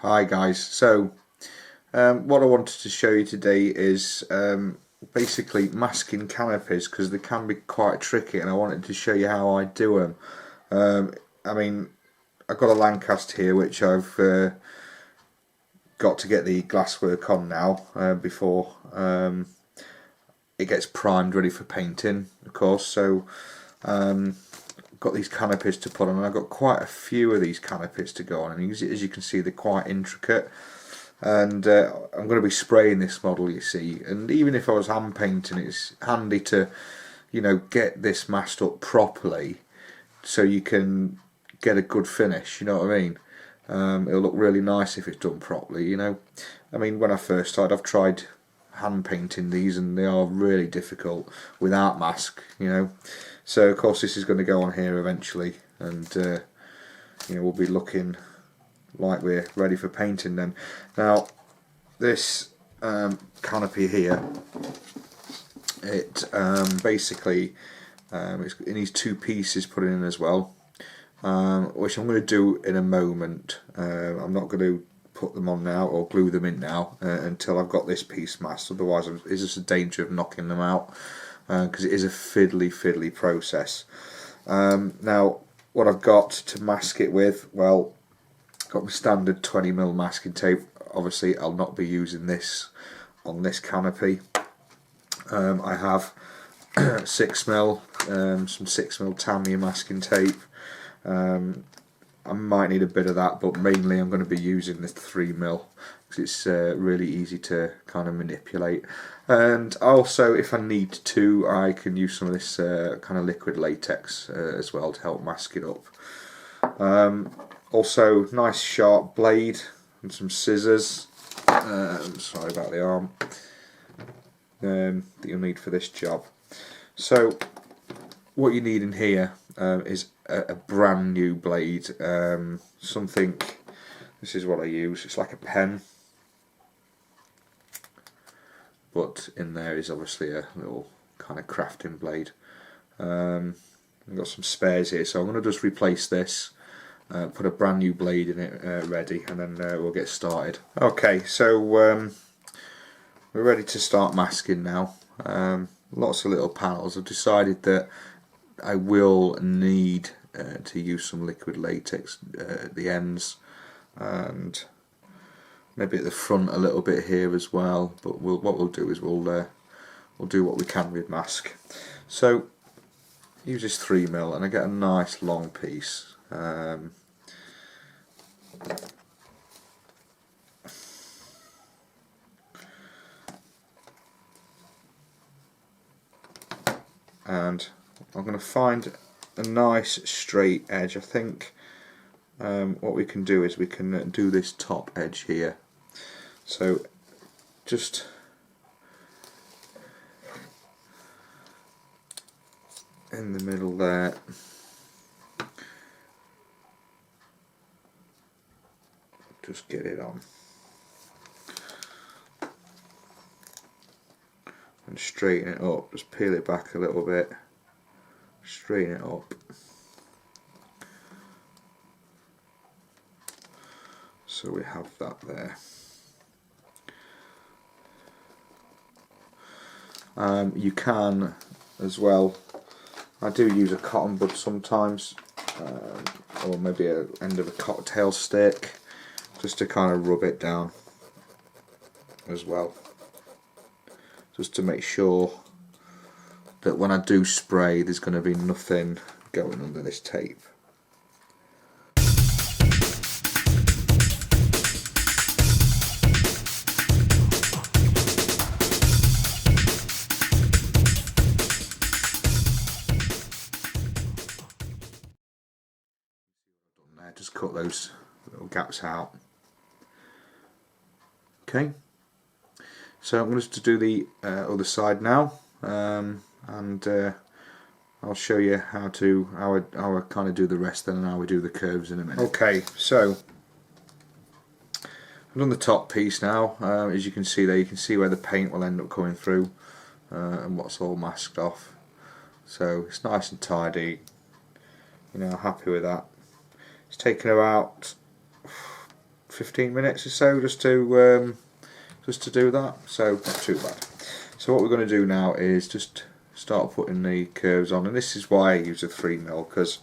Hi guys, so what I wanted to show you today is basically masking canopies, because they can be quite tricky, and I wanted to show you how I do them. I mean, I've got a Lancaster here which I've got to get the glasswork on now before it gets primed ready for painting, of course. So got these canopies to put on, and I've got quite a few of these canopies to go on, and as you can see, they're quite intricate. And I'm going to be spraying this model, you see, and even if I was hand painting, it's handy to, you know, get this masked up properly so you can get a good finish, you know what I mean. It'll look really nice if it's done properly, you know. I mean, when I first started, I've tried hand painting these and they are really difficult without mask, you know. So of course this is going to go on here eventually, and you know, we'll be looking like we're ready for painting then. Now this canopy here, it basically it needs two pieces put in as well, which I'm going to do in a moment. I'm not going to put them on now or glue them in now until I've got this piece masked, otherwise there's just a danger of knocking them out, because it is a fiddly process. Now what I've got to mask it with, well, I've got my standard 20mm masking tape. Obviously I'll not be using this on this canopy. I have 6mm, some 6mm Tamiya masking tape. I might need a bit of that, but mainly I'm going to be using this 3mm because it's really easy to kind of manipulate. And also, if I need to, I can use some of this kind of liquid latex as well to help mask it up. Also, nice sharp blade and some scissors. Sorry about the arm. That you'll need for this job. So what you need in here is a brand new blade, something, this is what I use, it's like a pen, but in there is obviously a little kind of crafting blade. I've got some spares here, so I'm going to just replace this, put a brand new blade in it ready, and then we'll get started. Okay, so we're ready to start masking now. Lots of little panels. I've decided that I will need to use some liquid latex at the ends, and maybe at the front a little bit here as well, but what we'll do is we'll do what we can with mask. So use this 3mm and I get a nice long piece. And I'm going to find a nice straight edge. I think what we can do is we can do this top edge here. So just in the middle there. Just get it on. And straighten it up, just peel it back a little bit, straighten it up. So we have that there. You can as well, I do use a cotton bud sometimes, or maybe an end of a cocktail stick, just to kind of rub it down as well, just to make sure that when I do spray there's going to be nothing going under this tape. Just cut those little gaps out. Okay, so I'm going to do the other side now, and I'll show you how I kind of do the rest then, and how we do the curves in a minute. Okay, so I've done the top piece now. As you can see there, you can see where the paint will end up coming through, and what's all masked off. So it's nice and tidy. You know, happy with that. It's taken about 15 minutes or so just to do that, so not too bad. So what we're going to do now is just start putting the curves on, and this is why I use a 3mm, because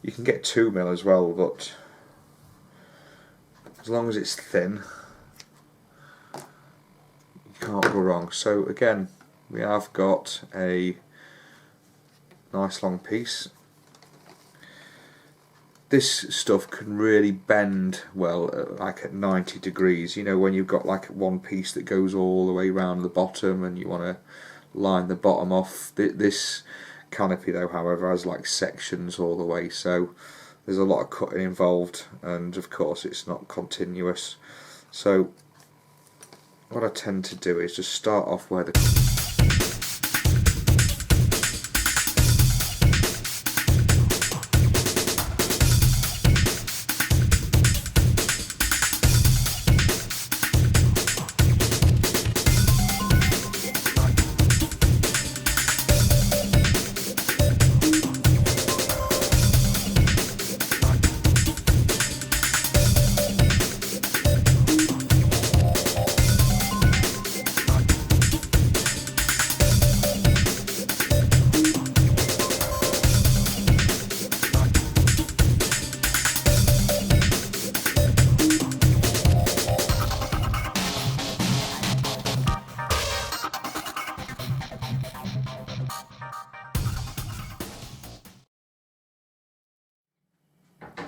you can get 2mm as well, but as long as it's thin you can't go wrong. So again, we have got a nice long piece. This stuff can really bend well, like at 90 degrees, you know, when you've got like one piece that goes all the way around the bottom and you want to line the bottom off. This canopy though, however, has like sections all the way, so there's a lot of cutting involved, and of course it's not continuous. So what I tend to do is just start off where the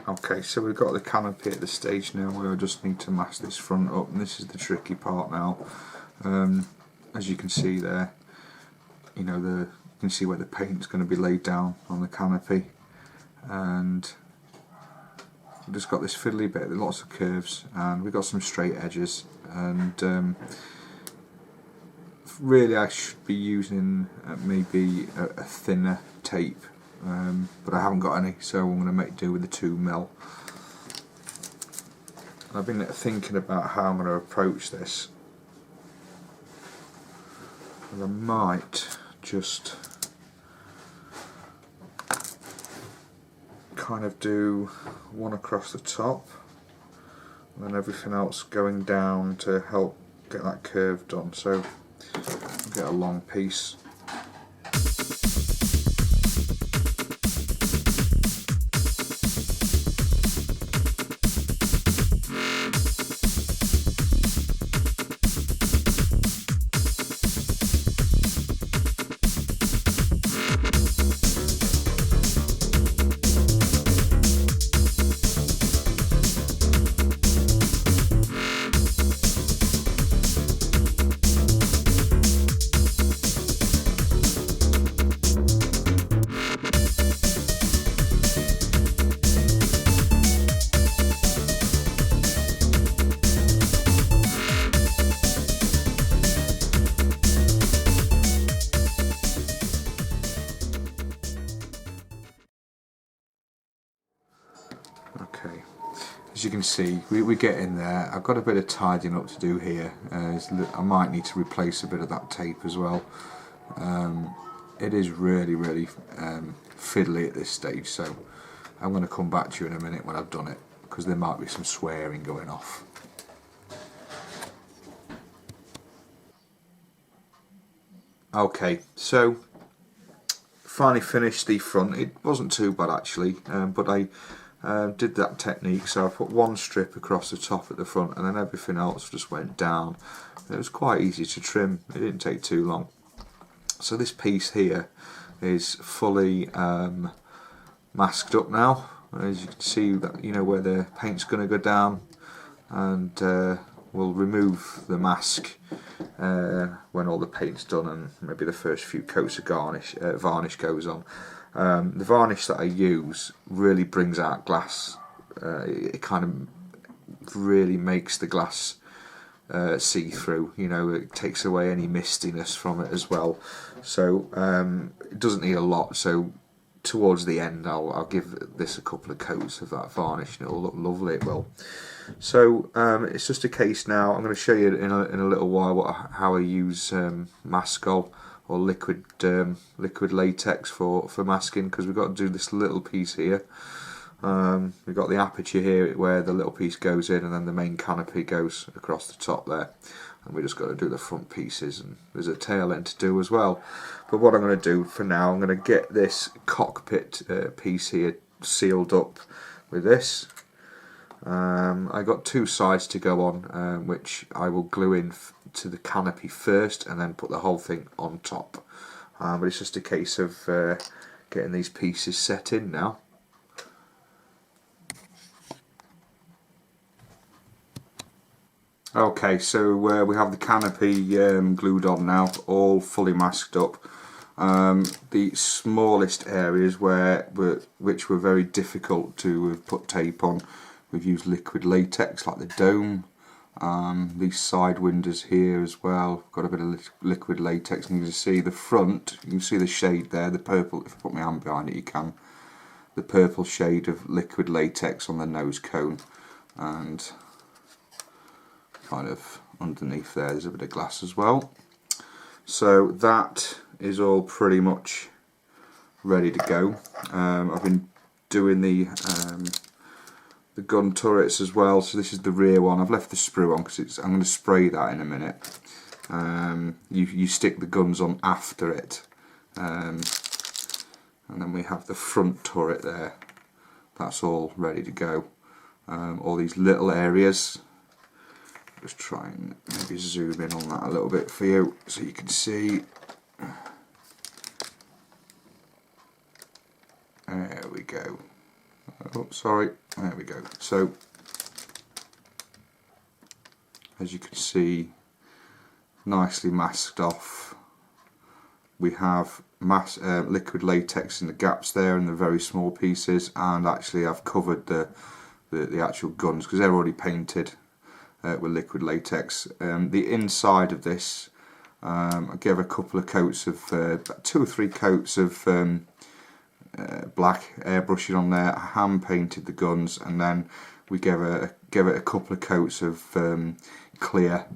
Okay, so we've got the canopy at the stage now where I just need to mask this front up, and this is the tricky part now. As you can see there, you know, you can see where the paint's going to be laid down on the canopy, and we've just got this fiddly bit, lots of curves, and we've got some straight edges, and really I should be using maybe a thinner tape. But I haven't got any, so I'm going to make do with the 2mm. And I've been thinking about how I'm going to approach this, and I might just kind of do one across the top and then everything else going down to help get that curve done. So I'll get a long piece. Okay, as you can see, we get in there. I've got a bit of tidying up to do here. I might need to replace a bit of that tape as well. It is really fiddly at this stage, so I'm going to come back to you in a minute when I've done it, because there might be some swearing going off. Okay, so finally finished the front. It wasn't too bad actually, but I did that technique, so I put one strip across the top at the front and then everything else just went down. It was quite easy to trim, it didn't take too long. So this piece here is fully masked up now. As you can see, that, you know, where the paint's going to go down, and we'll remove the mask when all the paint's done and maybe the first few coats of varnish goes on. The varnish that I use really brings out glass. It kind of really makes the glass see-through. You know, it takes away any mistiness from it as well. So it doesn't need a lot. So towards the end, I'll give this a couple of coats of that varnish, and it'll look lovely. It will. So it's just a case now. I'm going to show you in a little while how I use Mascol or liquid latex for masking, because we've got to do this little piece here. We've got the aperture here where the little piece goes in, and then the main canopy goes across the top there. And we just got to do the front pieces, and there's a tail end to do as well. But what I'm going to do for now, I'm going to get this cockpit piece here sealed up with this. I got two sides to go on, which I will glue in to the canopy first and then put the whole thing on top. But it's just a case of getting these pieces set in now. Okay, so we have the canopy glued on now, all fully masked up. The smallest areas which were very difficult to put tape on, we've used liquid latex, like the dome. These side windows here as well, got a bit of liquid latex, and you can see the front, you can see the shade there, the purple, if I put my hand behind it you can, the purple shade of liquid latex on the nose cone, and kind of underneath there's a bit of glass as well. So that is all pretty much ready to go. I've been doing the gun turrets as well, so this is the rear one. I've left the sprue on because I'm going to spray that in a minute. You stick the guns on after it, and then we have the front turret there. That's all ready to go. All these little areas, just try and maybe zoom in on that a little bit for you so you can see. There we go. Oh, sorry. There we go. So, as you can see, nicely masked off. We have liquid latex in the gaps there and the very small pieces, and actually I've covered the actual guns because they're already painted with liquid latex. The inside of this, I gave a couple of coats of, 2 or 3 coats of black airbrushing on there. I hand painted the guns, and then we gave it a couple of coats of clear,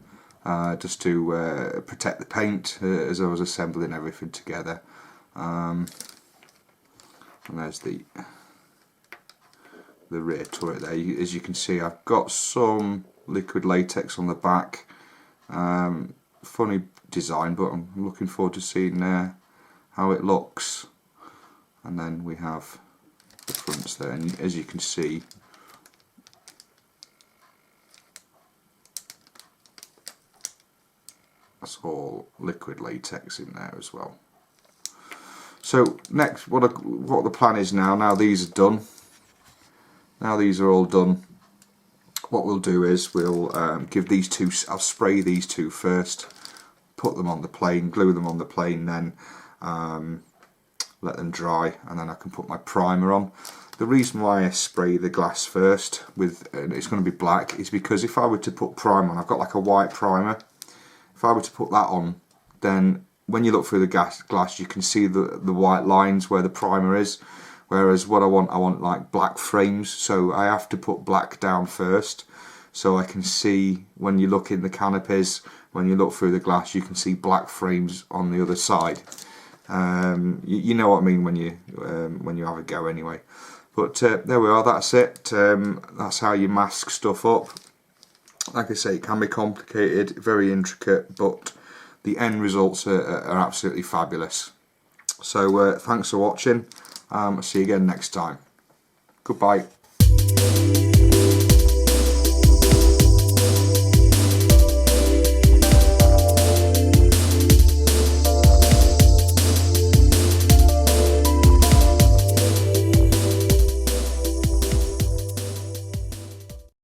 just to protect the paint as I was assembling everything together. And there's the rear turret there. As you can see, I've got some liquid latex on the back. Funny design, but I'm looking forward to seeing how it looks. And then we have the fronts there, and as you can see, that's all liquid latex in there as well. So next, what the plan is now these are done, now these are all done, what we'll do is we'll give these two, I'll spray these two first, put them on the plane, glue them on the plane, then let them dry, and then I can put my primer on. The reason why I spray the glass first with it's going to be black is because if I were to put primer on, I've got like a white primer, if I were to put that on, then when you look through the glass you can see the white lines where the primer is, whereas what I want like black frames, so I have to put black down first so I can see, when you look in the canopies, when you look through the glass, you can see black frames on the other side. You know what I mean when you have a go anyway. But there we are, that's it. That's how you mask stuff up. Like I say, it can be complicated, very intricate, but the end results are absolutely fabulous. So thanks for watching. I'll see you again next time. Goodbye.